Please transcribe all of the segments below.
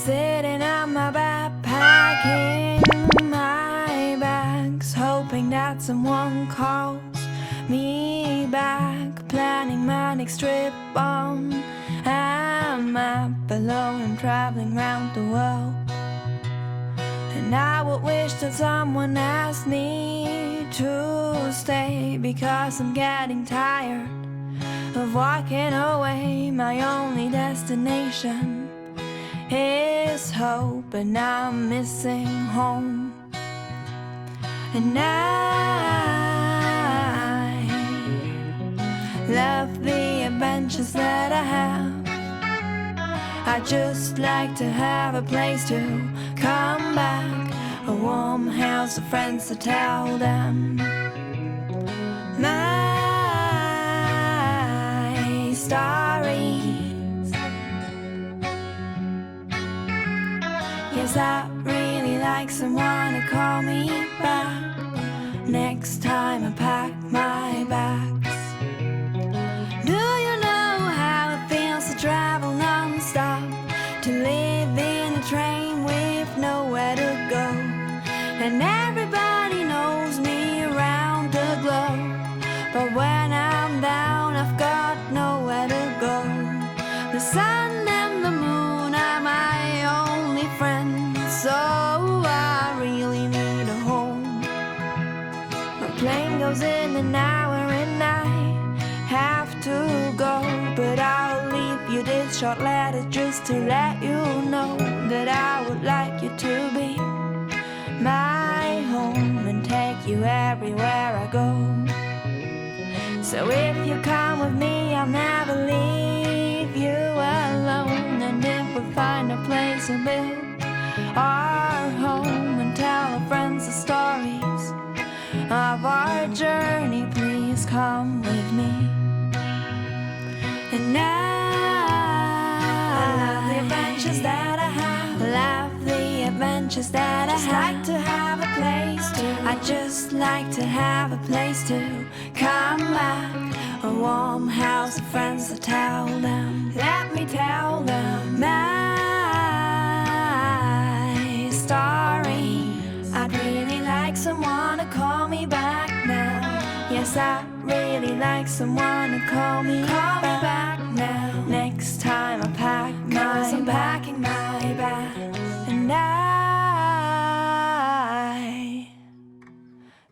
Sitting on my bed, packing my bags, hoping that someone calls me back, planning my next trip on a map, alone and traveling round the world. And I would wish that someone asked me to stay, because I'm getting tired of walking away. My only destination is hope, and I'm missing home. And I love the adventures that I have. I just like to have a place to come back, a warm house of friends to tell them my stories. Yes, I really like someone to call me back next time I pack my bags. Do you know how it feels to travel non-stop, to live in a train with nowhere to go? And everybody knows me around the globe, but when I'm down, I've got nowhere to go. The sun and the moon are my only friends, so I really need a home. My plane goes in an hour and I have to go, but I'll leave you this short letter just to let you know that I would like you to be my home and take you everywhere I go. So if you come with me, I'll never leave you alone. And if we find a place to build our home and tell our friends the stories of our journey, please come with me. And I love the adventures that I have. Love the adventures that I have. Just like to have a place to. I just like to have a place to come back, a warm house of friends to tell them. Let me tell them my story. I'd really like someone to call me back now. Yes, I really like someone to call me back now. Next time I pack I'm packing my bag. And I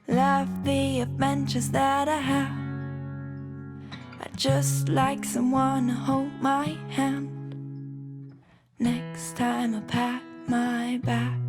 love the adventures that I have. I just like someone to hold my hand. Next time I pack my bag.